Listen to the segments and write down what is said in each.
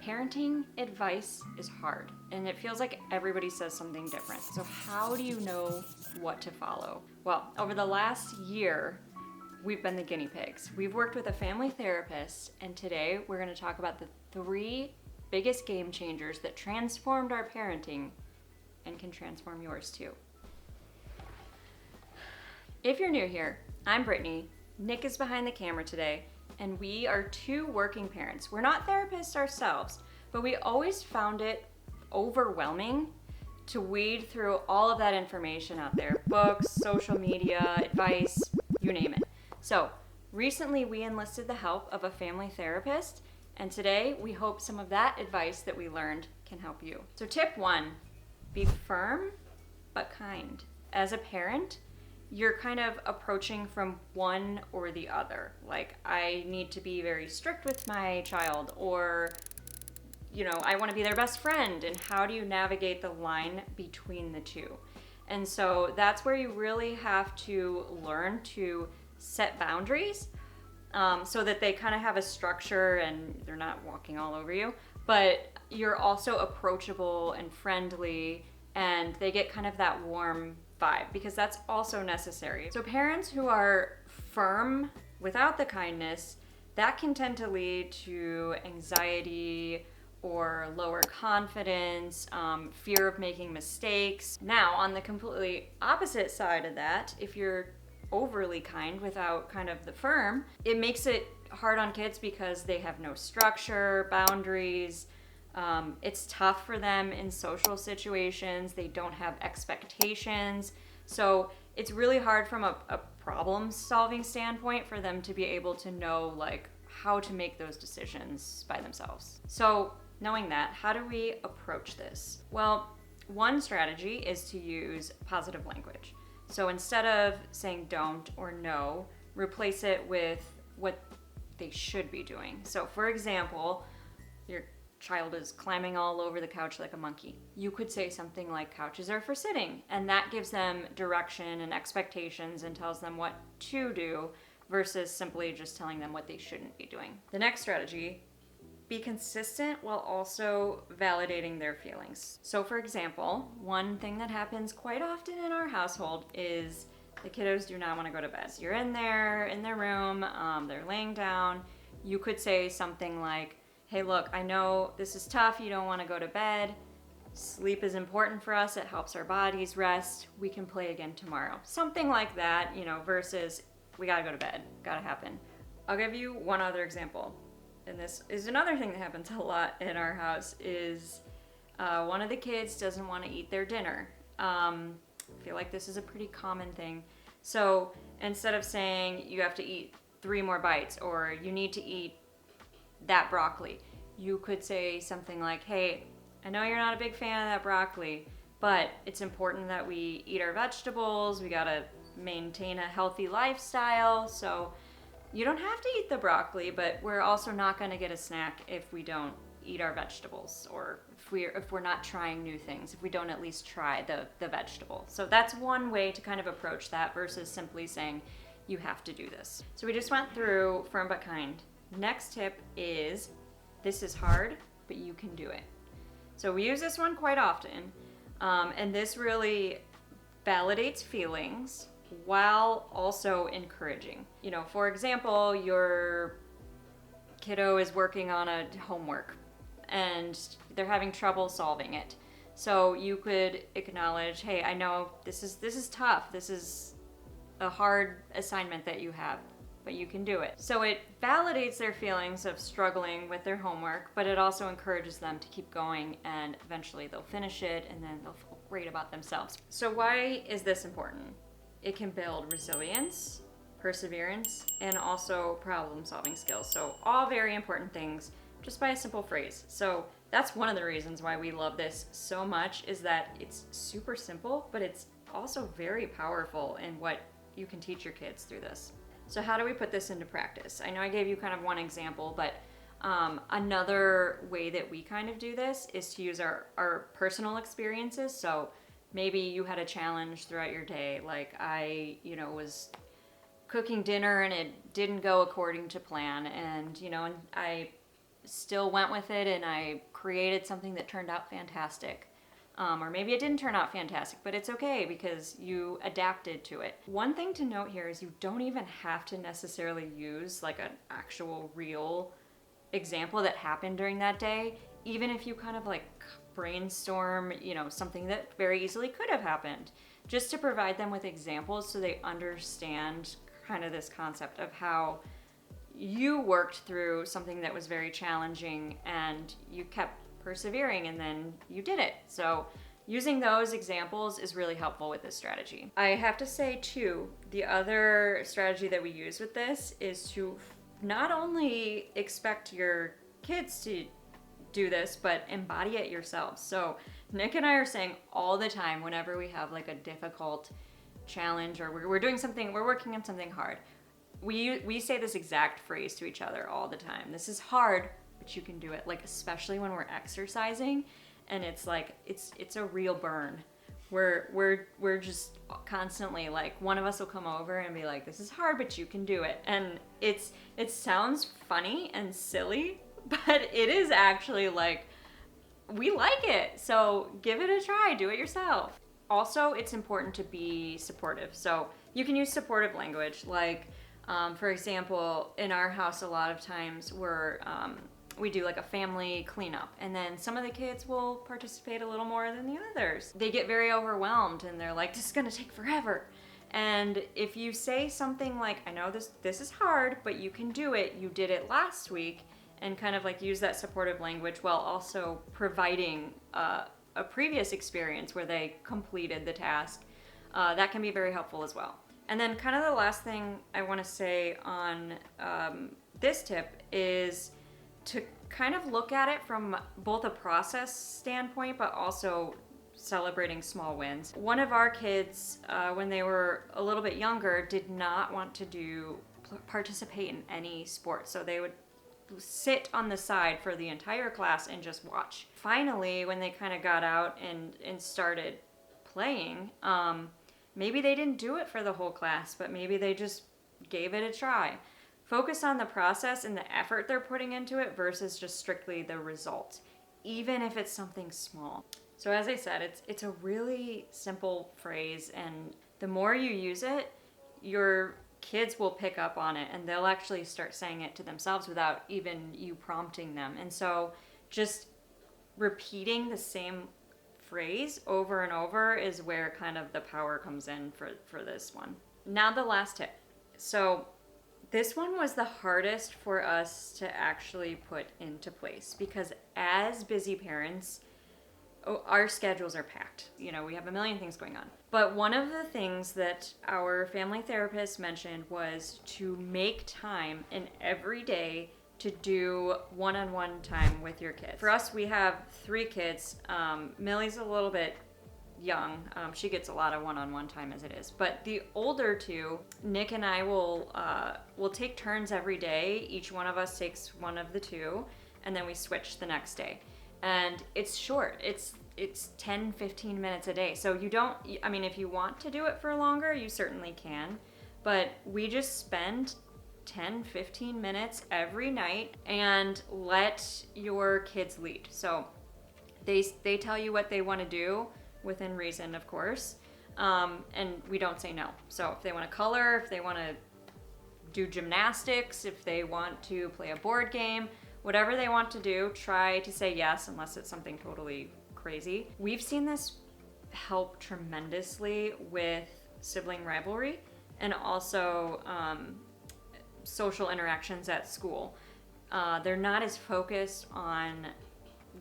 Parenting advice is hard, and it feels like everybody says something different. So how do you know what to follow? Well, over the last year, we've been the guinea pigs. We've worked with a family therapist, and today we're going to talk about the 3 biggest game changers that transformed our parenting and can transform yours too. If you're new here, I'm Brittany. Nick is behind the camera today, and we are 2 working parents. We're not therapists ourselves, but we always found it overwhelming to wade through all of that information out there. Books, social media, advice, you name it. So recently we enlisted the help of a family therapist, and today we hope some of that advice that we learned can help you. So tip 1, be firm but kind. As a parent, you're kind of approaching from one or the other. Like, I need to be very strict with my child, or, I want to be their best friend. And how do you navigate the line between the two? And so that's where you really have to learn to set boundaries so that they kind of have a structure and they're not walking all over you, but you're also approachable and friendly, and they get kind of that warm vibe, because that's also necessary. So parents who are firm without the kindness, that can tend to lead to anxiety or lower confidence, fear of making mistakes. Now, on the completely opposite side of that, if you're overly kind without kind of the firm, it makes it hard on kids because they have no structure, boundaries. It's tough for them in social situations. They don't have expectations. So it's really hard from a problem-solving standpoint for them to be able to know how to make those decisions by themselves. So knowing that, how do we approach this? Well, one strategy is to use positive language. So instead of saying don't or no, replace it with what they should be doing. So for example, your child is climbing all over the couch like a monkey. You could say something like, couches are for sitting, and that gives them direction and expectations and tells them what to do versus simply just telling them what they shouldn't be doing. The next strategy, be consistent while also validating their feelings. So for example, one thing that happens quite often in our household is the kiddos do not want to go to bed. So you're in their room, they're laying down. You could say something like, hey, look, I know this is tough. You don't want to go to bed. Sleep is important for us. It helps our bodies rest. We can play again tomorrow. Something like that, versus we got to go to bed. Got to happen. I'll give you one other example. And this is another thing that happens a lot in our house is one of the kids doesn't want to eat their dinner. I feel like this is a pretty common thing. So instead of saying you have to eat 3 more bites or you need to eat that broccoli, you could say something like, hey, I know you're not a big fan of that broccoli, but it's important that we eat our vegetables. We gotta maintain a healthy lifestyle. So you don't have to eat the broccoli, but we're also not gonna get a snack if we don't eat our vegetables, or if we're not trying new things, if we don't at least try the vegetable. So that's one way to kind of approach that versus simply saying you have to do this. So we just went through firm but kind. Next tip is, this is hard, but you can do it. So we use this one quite often, and this really validates feelings while also encouraging. For example, your kiddo is working on a homework and they're having trouble solving it. So you could acknowledge, hey, I know this is tough. This is a hard assignment that you have, but you can do it. So it validates their feelings of struggling with their homework, but it also encourages them to keep going, and eventually they'll finish it and then they'll feel great about themselves. So why is this important? It can build resilience, perseverance, and also problem-solving skills. So all very important things just by a simple phrase. So that's one of the reasons why we love this so much, is that it's super simple, but it's also very powerful in what you can teach your kids through this. So how do we put this into practice? I know I gave you kind of one example, but another way that we kind of do this is to use our personal experiences. So maybe you had a challenge throughout your day, like I, was cooking dinner and it didn't go according to plan, and I still went with it and I created something that turned out fantastic. Or maybe it didn't turn out fantastic, but it's okay because you adapted to it. One thing to note here is you don't even have to necessarily use like an actual real example that happened during that day, even if you kind of like brainstorm, something that very easily could have happened, just to provide them with examples so they understand kind of this concept of how you worked through something that was very challenging and you kept persevering and then you did it. So using those examples is really helpful with this strategy. I have to say too, the other strategy that we use with this is to not only expect your kids to do this, but embody it yourselves. So Nick and I are saying all the time whenever we have like a difficult challenge or we're doing something, we're working on something hard, we say this exact phrase to each other all the time. This is hard, but you can do it. Like, especially when we're exercising and it's like it's a real burn. We're just constantly like, one of us will come over and be like, this is hard, but you can do it. And it sounds funny and silly, but it is actually like, we like it. So give it a try, do it yourself. Also, it's important to be supportive. So you can use supportive language. Like, for example, in our house, a lot of times we do like a family cleanup, and then some of the kids will participate a little more than the others. They get very overwhelmed and they're like, this is gonna take forever. And if you say something like, I know this is hard, but you can do it, you did it last week, and kind of like use that supportive language while also providing a previous experience where they completed the task, that can be very helpful as well. And then kind of the last thing I want to say on this tip is to kind of look at it from both a process standpoint, but also celebrating small wins. One of our kids, when they were a little bit younger, did not want to participate in any sport. So they would sit on the side for the entire class and just watch. Finally, when they kind of got out and started playing, maybe they didn't do it for the whole class, but maybe they just gave it a try. Focus on the process and the effort they're putting into it versus just strictly the result, even if it's something small. So as I said, it's a really simple phrase, and the more you use it, your kids will pick up on it and they'll actually start saying it to themselves without even you prompting them. And so just repeating the same phrase over and over is where kind of the power comes in for this one. Now the last tip. So this one was the hardest for us to actually put into place because as busy parents, our schedules are packed. We have a million things going on. But one of the things that our family therapist mentioned was to make time in every day to do one-on-one time with your kids. For us, we have 3 kids. Millie's a little bit young. She gets a lot of one-on-one time as it is. But the older 2, Nick and I will take turns every day. Each one of us takes one of the 2, and then we switch the next day. And it's short. It's 10, 15 minutes a day. So if you want to do it for longer, you certainly can. But we just spend 10, 15 minutes every night and let your kids lead. So they tell you what they want to do within reason, of course. And we don't say no. So if they want to color, if they want to do gymnastics, if they want to play a board game, whatever they want to do, try to say yes unless it's something totally crazy. We've seen this help tremendously with sibling rivalry and also social interactions at school. They're not as focused on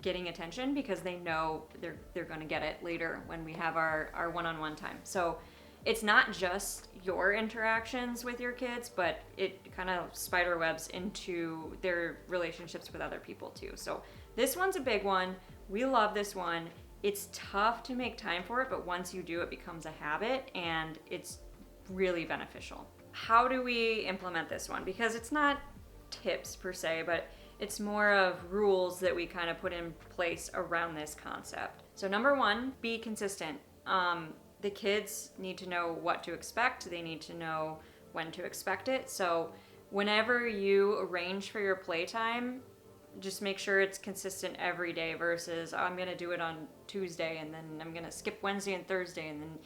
getting attention because they know they're going to get it later when we have our one-on-one time. So it's not just your interactions with your kids, but it kind of spider webs into their relationships with other people too. So this one's a big one. We love this one. It's tough to make time for it, but once you do, it becomes a habit and it's really beneficial. How do we implement this one? Because it's not tips per se, but it's more of rules that we kind of put in place around this concept. So number 1, be consistent. The kids need to know what to expect. They need to know when to expect it. So whenever you arrange for your playtime, just make sure it's consistent every day versus, oh, I'm going to do it on Tuesday and then I'm going to skip Wednesday and Thursday, and then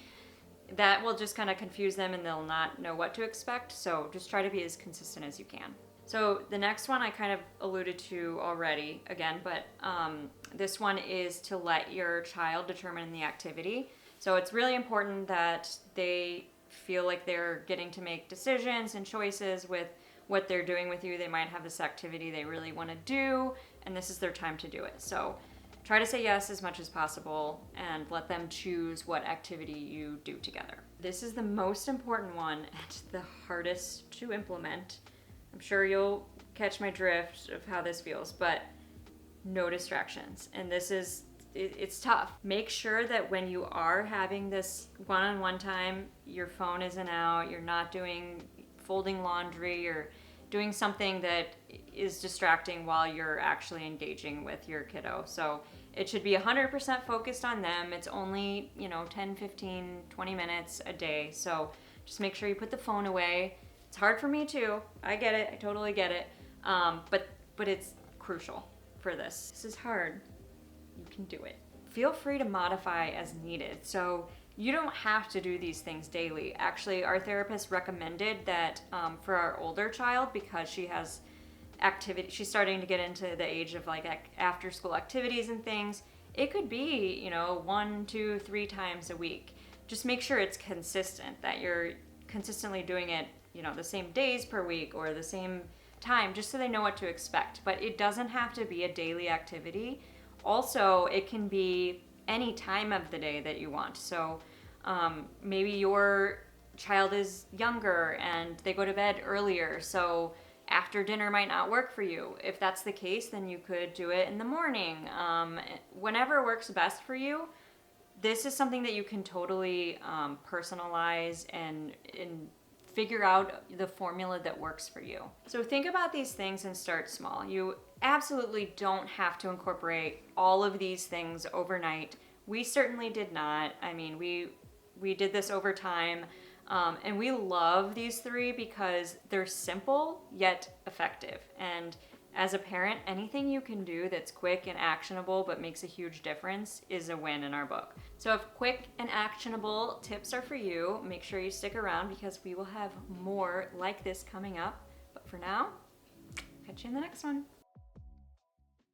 that will just kind of confuse them and they'll not know what to expect. So just try to be as consistent as you can. So the next one I kind of alluded to already again, but this one is to let your child determine the activity. So it's really important that they feel like they're getting to make decisions and choices with what they're doing with you. They might have this activity they really want to do, and this is their time to do it. So try to say yes as much as possible and let them choose what activity you do together. This is the most important one and the hardest to implement. I'm sure you'll catch my drift of how this feels, but no distractions. And it's tough. Make sure that when you are having this one-on-one time, your phone isn't out, you're not doing folding laundry or doing something that is distracting while you're actually engaging with your kiddo. So it should be 100% focused on them. It's only, 10, 15, 20 minutes a day. So just make sure you put the phone away. It's hard for me too. I get it. I totally get it. But it's crucial for this. This is hard. You can do it. Feel free to modify as needed. So you don't have to do these things daily. Actually, our therapist recommended that for our older child, because she has activity, she's starting to get into the age of like after school activities and things. It could be, 1, 2, 3 times a week. Just make sure it's consistent, that you're consistently doing it, the same days per week or the same time, just so they know what to expect. But it doesn't have to be a daily activity. Also, it can be any time of the day that you want. So maybe your child is younger and they go to bed earlier, so after dinner might not work for you. If that's the case, then you could do it in the morning. Whenever works best for you. This is something that you can totally personalize and figure out the formula that works for you. So think about these things and start small. You absolutely don't have to incorporate all of these things overnight. We certainly did not. I mean, we did this over time, and we love these 3 because they're simple yet effective. And as a parent, anything you can do that's quick and actionable but makes a huge difference is a win in our book. So if quick and actionable tips are for you, make sure you stick around because we will have more like this coming up. But for now, catch you in the next one.